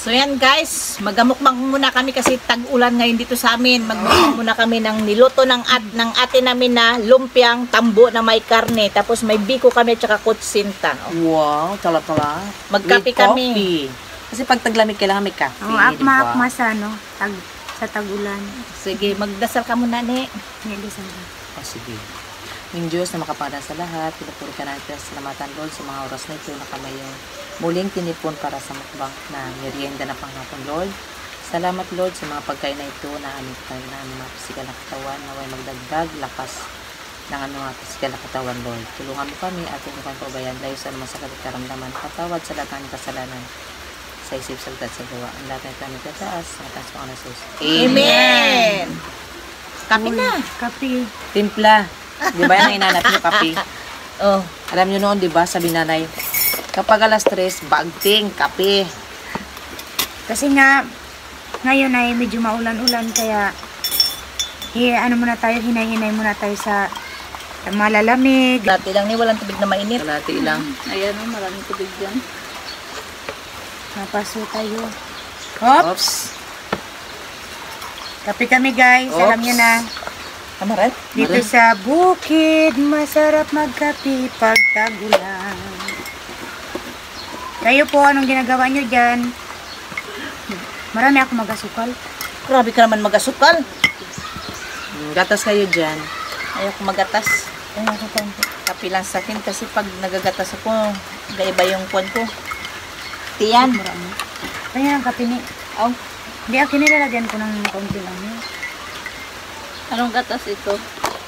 So yan guys, magamukbang muna kami kasi tag-ulan ngayon dito sa amin. Magmukbang muna kami ng niluto ng ate namin na lumpiang tambo na may karne. Tapos may biko kami at saka kutsinta. Wow, tala-tala. Magkape kami. Kasi pag taglamig kailangan may kape, diba? Akma sa sa tag-ulan. Sige, magdasal ka muna ni. Nidasal ka. Oh, sige. Yung Diyos na makapada sa lahat, pinapuro ka natin sa salamatan, Lord, sa mga oras na ito na kami yung muling tinipon para sa mukbang na merienda na panghapon, Lord. Salamat, Lord, sa mga pagkain na ito na aming kain na aming mga pisikal na katawan na may magdagdag lakas ng mga pisikal na katawan, Lord. Tulungan mo kami at huwag mo kami pabayaan layo sa mga sakit karamdaman, patawad sa lahat ng kasalanan sa isip, salita at sa gawa. Ang lahat na ito aming tataas sa atas mga nasus. Amen! Kape na. Kape. Timpla. Di ba yung inanap niyo, kape? Oh. Alam niyo noon, di ba, sabi nanay, kapag alas 3, bagting, kape. Kasi nga, ngayon ay medyo maulan-ulan, kaya ano muna tayo, hinay-hinay muna tayo sa malalamig. Dati lang ni walang tubig na mainit. Kalati lang. Ayan o, maraming tubig dyan. Napaso tayo. Oops. Kape kami guys, alam niyo na. Kamaran? Dito sa bukid, masarap magkape pag tag-ulan. Kayo po, anong ginagawa nyo dyan? Marami ako mag-asukal. Grabe ka naman mag-asukal. Gatas kayo dyan. Ayoko magatas. Kape lang sa akin kasi pag nagagatas ako, gaiba yung kuwan ko. Tiyan. Marami. Kaya ang kape ni... Oh. Hindi, ako nilalagyan ko ng kaunti lang yun. Anong gatas ito?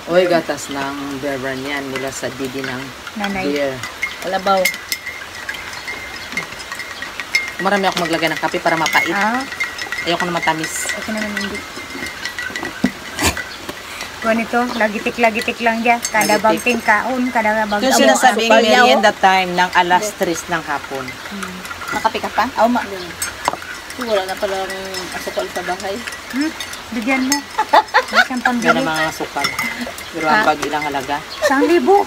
Oy, gatas ng beer brand yan. Mula sa didi ng Nanay. beer. Kalabaw. Marami ako maglagay ng kape para mapait. Ah, Ayoko na matamis. okay na naman hindi. Kuha nito, lagitik-lagitik lang dyan. Kada Lagitik. bagting kaon, kada bagting. Yung sinasabing asukal niya, merienda time ng alas 3 ng hapon. Nakape ka pa? Oh, wala na palang asukal sa bahay. Bigyan mo. Isang Yan pambili. ang mga sukal. Pero ang pag ilang halaga. 1,000.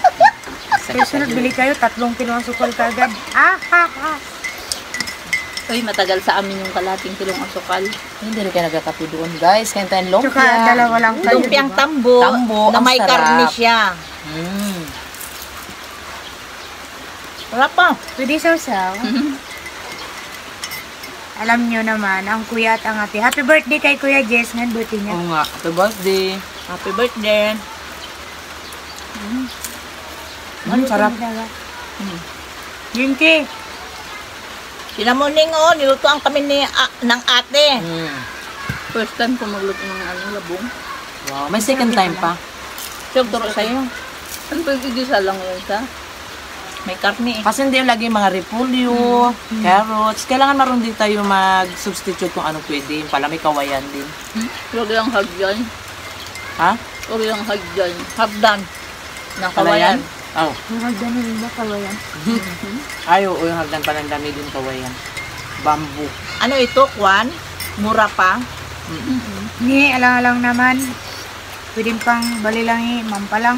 Kaya sunod, bili kayo, 3 kilong asukal kagad. Uy, matagal sa amin yung kalating kilong asukal. Hindi rin kayo nagkakape doon, guys. Kaya tayong lumpia. Tsaka dalawa lang kayo. Lumpiang diba? tambo, Tambo, na ang may sarap. karne siya. Sarap pa. Pwede sausaw. Alam nyo naman, ang kuya at ang ate. Happy birthday kay Kuya Jess. Ngayon, birthday niya. Oo nga. Happy birthday. Happy birthday. Sarap. Jinky. Sinamuning nilutoan kami ng ate. First time ko magluto ng labong. Wow. May second time pa. Siyog turo sa'yo. Ano pa igisa lang yun sa? May karne eh. Kasi hindi yung lagi mga repolyo, carrots. Kailangan maroon din tayo mag-substitute kung ano pwede. Yung pala may kawayan din. Huwag lang hagyan. Ha? Huwag lang hagyan. Habdan. Ng Kawayan? kawayan. Oh. Yung hagdan rin ba, kawayan? Ay, oo, yung hagdan pa ng dami din kawayan. Bamboo. Ano ito, Kwan? Mura pa. Ni, alang-alang naman. Pwede pang balilangi, mampalang.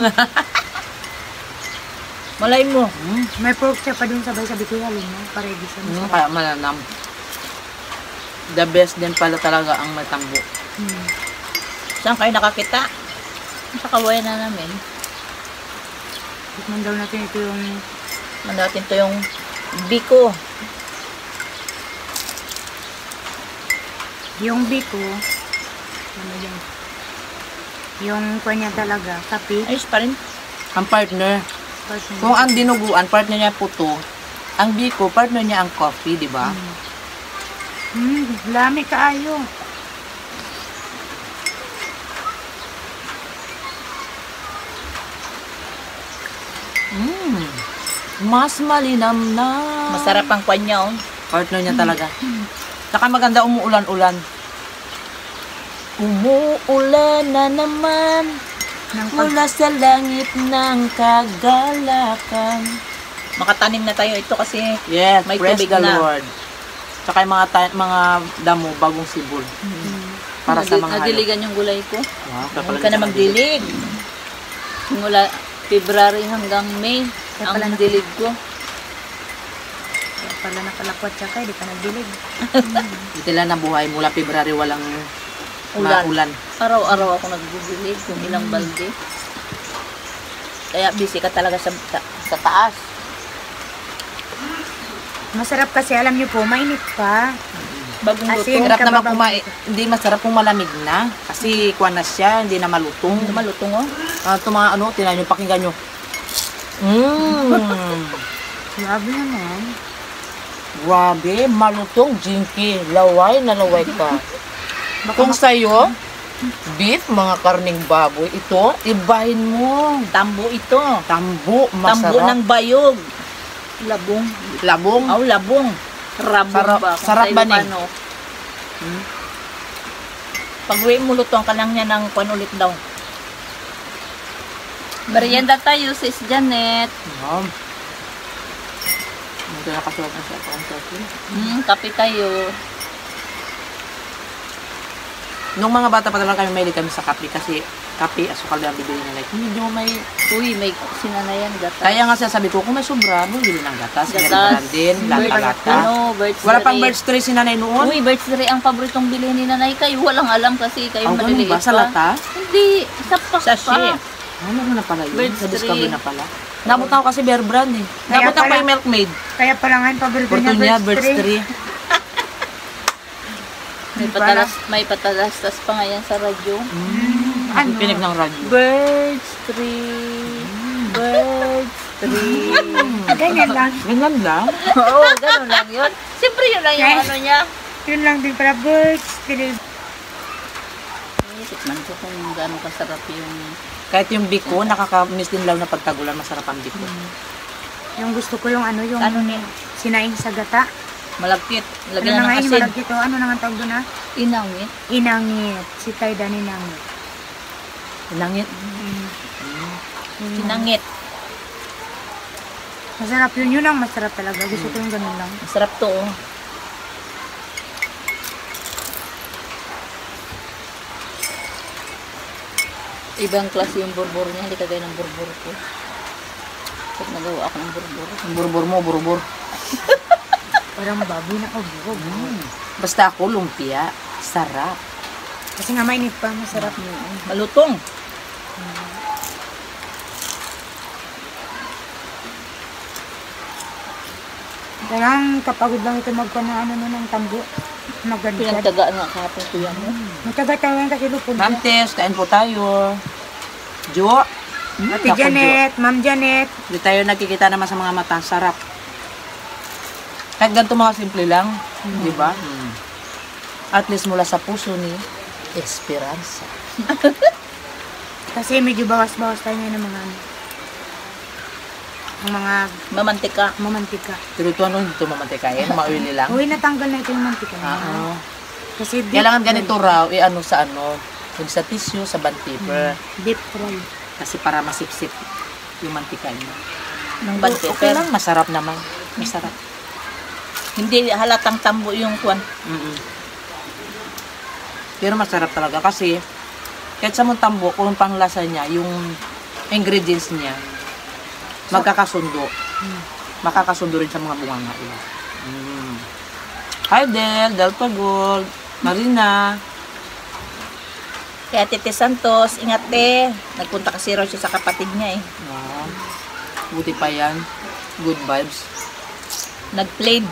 Malay mo. May pork siya pa dun sabay sabi ko halin mo. Paredy siya. Kaya malanam. The best din pala talaga ang matambo. Saan kayo nakakita? Sa kawayan na namin. Tikman daw natin ito yung... Mandatin to yung biko. Yung biko. Ano yan? Yung kanya talaga, kape. Ayos pa rin. Ang partner. Kung ang dinuguan, partner niya puto. Ang biko, partner niya ang coffee, di ba? Lami kaayo. Mas malinam na. Masarap ang kwan niya, oh. Partner niya talaga. Saka maganda umuulan-ulan. Umuulan na naman mula sa langit ng kagalakan. Makatanim na tayo ito kasi Yes, may praise tubig the na. Lord. Saka yung mga damo, bagong sibol. Para sa mga hayop. Nadiligan yung gulay ko. Wow, huwag ka na magdilig. Mula February hanggang May. Ang dilig ko. pala nakalakwat siya kay, di ka nagdilig. Dito lang nabuhay mula February walang Ulan. maulan. Araw-araw ako nagbibilig kung ilang balde. Kaya busy ka talaga sa taas. Masarap kasi, alam niyo po, mainit pa. Bagong luto. Asin. Sarap naman kababang- kumain. Hindi masarap kung malamig na. Kasi kuha na siya, hindi na malutong. Hindi malutong oh. Ito mga ano, tinan nyo, pakinggan nyo. Grabe naman. Grabe, malutong, jinky. Laway na laway ka. Kung sa'yo, beef, mga karning baboy, ito, ibahin mo. Tambo ito. Tambo, Tambo masarap. ng bayog. Labong. Labong. Aw, labong. Rabong Sarap- ba? Kung sarap sa ba, Ning? Ilocano. Pag uwi mo, lutong ka lang niya ng kwan ulit daw. Merienda tayo, sis Janet. Ma'am. Ito nakasulat na siya. Kape tayo. Nung mga bata pa talaga kami, mahilig kami sa kape kasi kape, asukal na bibili na like. Medyo may... Uy, may sinanayan gata. Kaya nga sabi ko, kung may sobra, bili ng gatas. Meron Gatas. din, lata-lata. Birds Wala pang birch tree si nanay noon. Uy, birds tree ang paboritong bilhin ni nanay kayo. Walang alam kasi kayo Ang ganun maliliit ba? Sa pa. lata? Hindi, sa pak Sachet. pa. Ano na pala yun? Birch Sa Discovery tree. na pala. Nabot ako kasi Bear Brand eh. Kaya Nabot ako pala- yung Milkmaid. Kaya pala nga yung paborito niya, Portunya, birch birch tree. tree. May patalastas pa nga yan sa radyo. Ano? Pinig ng radyo. Birds tree. Birds tree. Ganyan lang. Ganyan lang. Oo, ganun lang yun. Siyempre yun lang yung Yes. ano niya. Yun lang din pala, birch tree. Tikman ko kung gaano kasarap yung... Kahit yung biko, nakakamiss din lang na pagtagulan, masarap ang biko. Yung gusto ko yung ano, yung Ano ni? sinaing sa gata. Malagkit. Ano Lagyan na na nga ng yung asin. malagkit o? Ano na nga tawag doon na? Inangit. Inangit. Si Tayda ninangit. Nangit. Sinangit. Masarap yun. Yun ang masarap talaga. Gusto ko yung ganun lang. Masarap to oh. Ibang klase yung burbur niya. Hindi kagaya ng burbur ko. Pag nagawa ako ng burbur. Ang burbur mo, burbur. Parang baboy na kaburo. Basta ako, lumpia. Sarap. Kasi nga mainit pa. Masarap. Malutong. Parang kapagod lang ito magpa na ano ng tambo. Magandad. Pinagtagaan nga kahapon kuya mo. Magtaga-tawa kasi lupod. Ma'am Tess, kain po tayo. Jo. Ate Janet, Ma'am Janet. Hindi tayo nakikita naman sa mga mata. Sarap. Kahit ganito mga simple lang. Di ba? At least mula sa puso ni Esperanza. Kasi medyo bawas-bawas tayo ngayon ng mga ano. Ang mga Mamantika. mamantika. Pero ito ano, ito mamatikain. Mauili lang. Uy, natanggal na ito yung mantika niya. Oo. Kasi deep Kailangan fry. ganito raw, i-ano sa ano, yung sa tissue, sa band paper. Deep fry. Kasi para masipsip yung mantika niya. Ng band Okay paper. lang, masarap naman. Masarap. Hindi halatang tambo yung kwan. Pero masarap talaga kasi kahit sa muntambo, kung panglasa niya, yung ingredients niya, magkakasundo. Makakasundo rin sa mga bunganga. Hi Del, Delta Gold, Marina. Kaya Tete Santos, ingat te. Nagpunta kasi raw siya sa kapatid niya eh. Wow. Buti pa yan. Good vibes. Nag-played.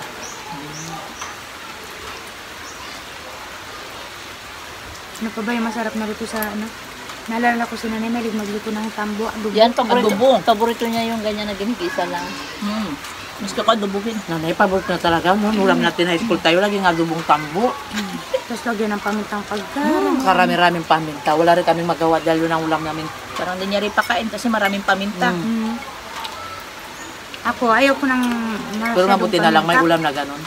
Ano pa ba yung masarap na luto sa ano? Naalala ko si Nanay Melig magluto ng tambo. Adobo. Yan, paborito, Adobo. paborito niya yung ganyan na ginigisa lang. Gusto ko adobuhin. Nanay, paborito na talaga. No? Ulam natin high school tayo, laging adobong tambo. Tapos lagyan ng pamintang pagkain. Karami-raming paminta. Wala rin kaming magawa dahil yun ang ulam namin. Parang hindi niya rin pakain kasi maraming paminta. Ako, ayaw ko ng Pero masyadong mabuti na lang may paminta. ulam na ganun.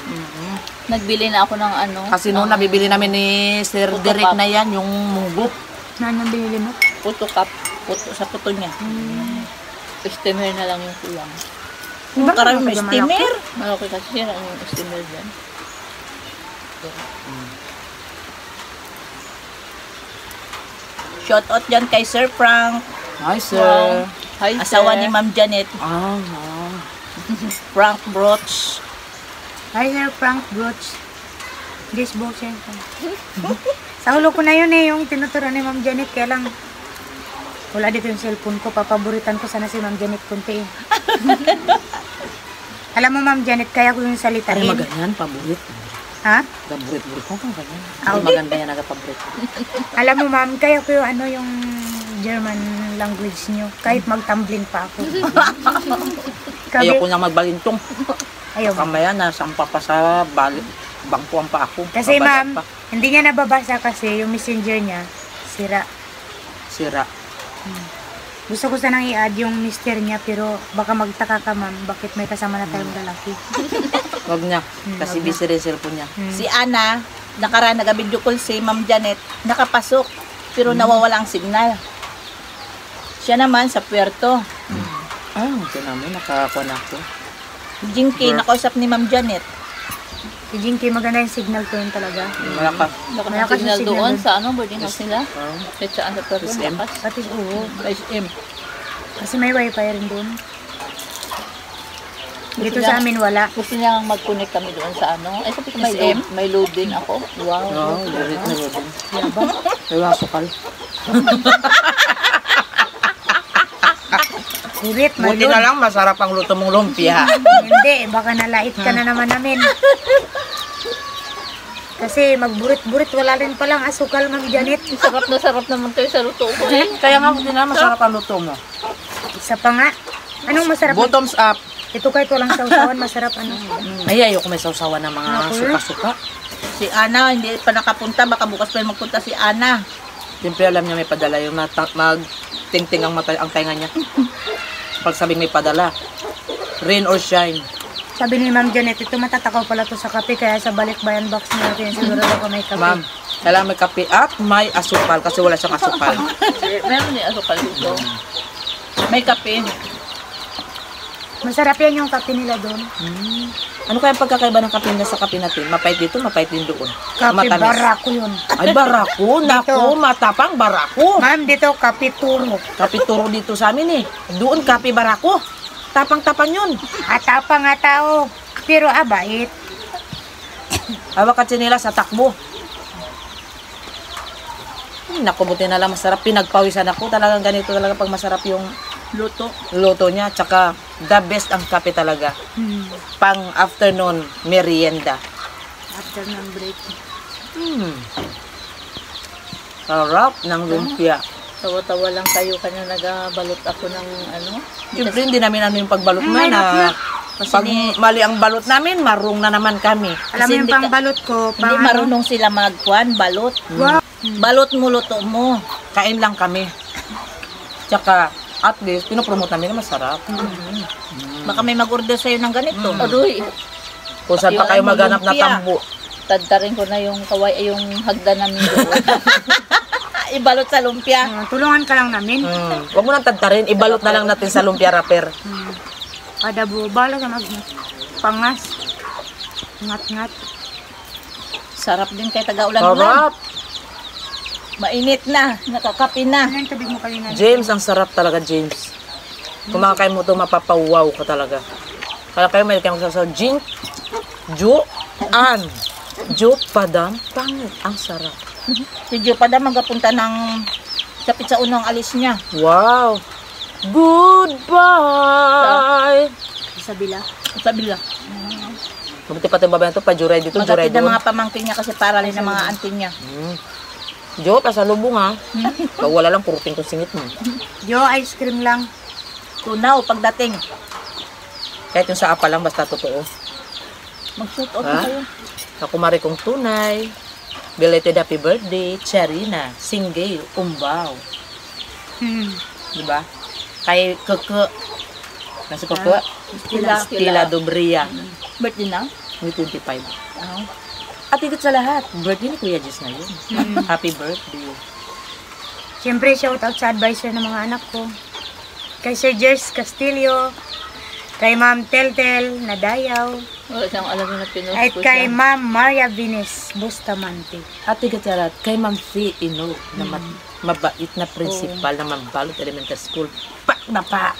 Nagbili na ako ng ano. Kasi noon nabibili namin ni Sir Puto Derek cup. na yan, yung munggo. Ano yung binili mo? Puto cup. Puto sa puto niya. Steamer na lang yung kulang. Diba Karami kung may medyo steamer. Malaki kasi yan ang steamer dyan. Shout out dyan kay Sir Frank. Hi, Sir. Wow. Hi, Asawa sir. ni Ma'am Janet. Ah. Frank Broch. Hi there, Frank Brooch. This book, sa ulo ko na yun eh, yung tinuturuan ni Ma'am Janet. Kaya lang, wala dito yung cellphone ko. Papaboritan ko sana si Ma'am Janet kunti eh. Alam mo, Ma'am Janet, kaya ko yung salitain. Ay, maganyan, paborit. Ha? Paborit ko kung ganyan. Ah, Hindi maganda yan, nagapaborit. Alam mo, Ma'am, kaya ko yung ano yung German language nyo. Kahit magtumbling pa ako. Ayoko na magbalintong. Ayaw. Kamaya, nasampa pa sa bangkuan pa ako. Kasi Babalik ma'am, pa. hindi niya nababasa kasi yung messenger niya, sira. Sira. Gusto ko sanang i-add yung mister niya pero baka magtaka ka ma'am, bakit may kasama na tayong lalaki. Huwag niya. Kasi wag busy rin cellphone niya. Si Ana, nakaraan nag-video call si Ma'am Janet, nakapasok, pero nawawala ang signal. Siya naman sa puerto. Ah, ito namin, nakakuha na ako. Jinky, nakausap ni Ma'am Janet. Si Jinky, maganda yung signal ko yun talaga. Malakas. Lakas Malakas ng signal yung signal doon doon. sa boarding house nila. Oh. Kahit saan sa Perlo, SM. lakas. Pati oo, SM. kasi may wifi rin doon. Dito Gusto sa niya- amin wala. Gusto niya mag-connect kami doon sa Ay, sabi ko, may load din ako. Wow. Oo, lurit na rodin. Kaya sukal. Ulit, may Buti load. na lang, masarap ang luto mong lumpia. Hindi, baka nalait ka na naman namin. Kasi magburit-burit, wala rin palang asukal, Ma'am Janet. Sarap na sarap naman kayo sa luto ko eh. Kaya nga, buti na lang, masarap ang luto mo. Isa pa nga. Anong masarap? Bottoms up. Ito kahit walang sausawan, masarap ano. Ay, ayoko may sausawan ng mga suka-suka. Si Ana, hindi pa nakapunta, baka bukas pa yung magpunta si Ana. Siyempre alam niya may padala yung magtingting ang mata ang tainga niya. Pag sabing may padala, rain or shine. Sabi ni Ma'am Janet, ito matatakaw pala to sa kape, kaya sa balikbayan box natin, siguro ako may kape. Ma'am, kailangan may kape at may asukal kasi wala siyang asukal. Meron din asukal dito. May kape. Masarap yan yung kape nila doon. Ano kaya ang pagkakaiba ng kape nila sa kape natin? Mapait dito, mapait din doon. Kape Matamis. barako yun. Ay, barako. Naku, matapang barako. Ma'am, dito kape turo. Kape turo dito sa amin eh. Doon kape barako. Tapang-tapang yun. Atapa nga tao. Pero abait. Hawak ka nila sa takbo. Naku, buti na lang masarap. Pinagpawisan ako. Talagang ganito talaga pag masarap yung luto niya. Tsaka the best ang kape talaga. Pang afternoon merienda. After ng break. Sarap ng lumpia. Tawa-tawa lang kayo kanya nagabalot ako ng Siyempre hindi namin ano yung pagbalot mo Mahirap na. Kasi Pag mali ang balot namin, marung na naman kami. Alam mo yung hindi ka- pangbalot ko, Hindi pang marunong sila magkuhan, balot. Wow. Balot mo, luto mo. Kain lang kami. Tsaka, at least, pinopromote namin na masarap. Baka may mag-order sa'yo ng ganito. Adoy, Kung saan pa kayo maghanap na lumpia. tambo. tadtarin ko na yung yung hagdan namin doon. Ibalot sa lumpia. tulungan ka lang namin. Huwag mo nang tadtarin, ibalot na lang natin sa lumpia wrapper. Kada bala ka mag pangas. Ngat-ngat. Sarap din kay taga-ulan-ulan. Sarap! Mainit na, nakakapi na. Ano yung tubig mo kanina? James, ang sarap talaga, James. Kung makakain mo ito, mapapawaw ka talaga. Kaya kayo may kayo magsasaw, Jing, Ju, An, Ju, Padam, pangit, ang sarap. Si Joe pa daw magapunta ng kapit sa unang alis niya. Wow! Goodbye! Sa bila. Sabi lang. Mabuti pa itong babae ito, pajuray dito, juray Magatid ng doon. mga pamangkin niya kasi para rin ng mga auntie niya. Jo, pasalubong ha. Pag wala lang, purutin kong singit mo. Jo, ice cream lang. Tunaw pagdating. Kahit yung sa apa lang, basta totoo. Mag-shoot out Ha? na kayo. Kakumari kong tunay. Belated happy birthday, Charina, Singgay, Umbaw. Diba? Kay Keke. Nasa Keke? Stila Dobria. Birthday na? May 25. Ah. At higit sa lahat, birthday ni Kuya Jess na yun. Happy birthday. Siyempre, shout out sa advisor ng mga anak ko. Kay Sir Jers Castillo, kay Ma'am Teltel Nadayaw, Wala siyang alam na pinost at ko kay siya. Ma'am Maria Vines Bustamante. At higit sa lahat, kay Ma'am Fee Ino, na mabait na principal ng Mambalot Elementary School. Pa na pa!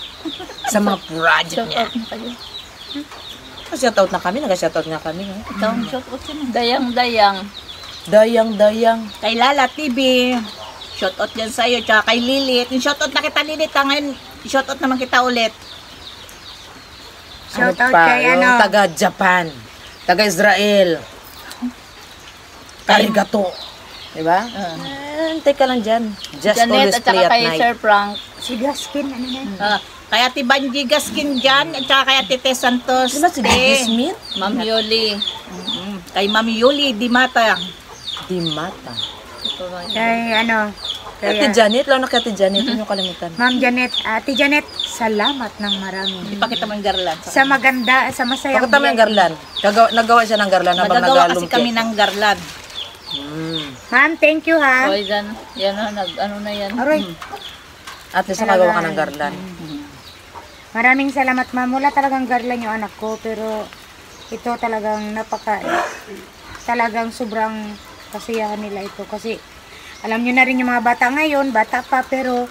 Sa mga project Shout niya. out na kayo. Shoutout na kami, nag-shoutout nga kami. Ito, shout out yun. Dayang-dayang. Dayang. Kay Lala TV, shout out dyan sa'yo, tsaka kay Lilit. Yung shout out na kita, Lilit, ngayon, shout out naman kita ulit. Shoutout pa, kay yung taga Japan, taga Israel. Arigato. Diba? Teka lang dyan. Just always Janet at play saka at kay night. Sir Frank. Si Gaskin, ano na? Kaya ti Banji Gaskin dyan, at saka kay Ate Tess Santos. Diba si Gigi Smith? Ma'am Yoli. Kay Mami Yuli Dimata. Di mata. Ito ba yun? Kay ano? Ate Janet, lalo na kay Ate Janet, yun yung kalimutan. Ma'am Janet, Ate Janet, salamat ng marami. Ipakita mo yung garland. Sa maganda, sa masayang Pakita mo yung garland. Nagawa siya ng garland habang Nagagawa kasi nagalumpia. kami ng garland. Ma'am, thank you ha. Oy, Dan. Yan o, ano na yan. Aroy, At least nakagawa ka ng garland. maraming salamat ma'am. Wala talagang garland yung anak ko, pero ito talagang talagang sobrang kasiyahan nila ito. Kasi alam nyo na rin yung mga bata ngayon, bata pa, pero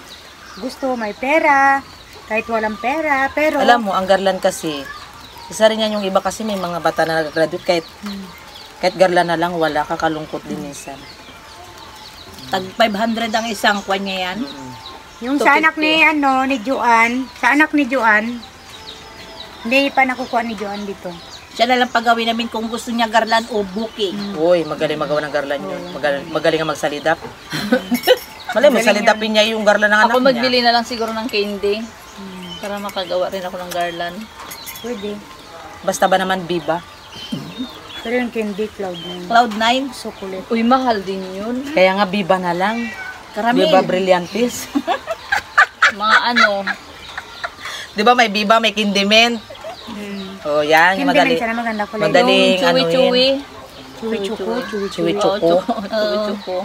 gusto may pera, kahit walang pera, pero... Alam mo, ang garland kasi, isa rin yan yung iba kasi may mga bata na nag-graduate, kahit garland na lang, wala, kakalungkot din minsan. Tag 500 ang isang kwan niya yan. Yung sa anak ni Juan, hindi pa nakukuha ni Juan dito. Siya na lang pagawin namin kung gusto niya garland o booking. Uy, magaling magawa ng garland yun. Magaling ang magsalidap. Malay mo, salidapin niya yung garland ng anak Ako niya. magbili na lang siguro ng candy. Para makagawa rin ako ng garland. Pwede. Basta ba naman biba? Pero yung candy cloud na yun. Cloud9, Chocolate. Uy, mahal din yun. Kaya nga biba na lang. karami. Biba brilliantis. Mga ano. Di ba may biba, may kindiment? Oh, yan. Hindi Madali. man sana maganda ko lang. Madaling Yung chewy-chewy. Chewy-chuko. Chewy Oo, choco. chewy-chuko.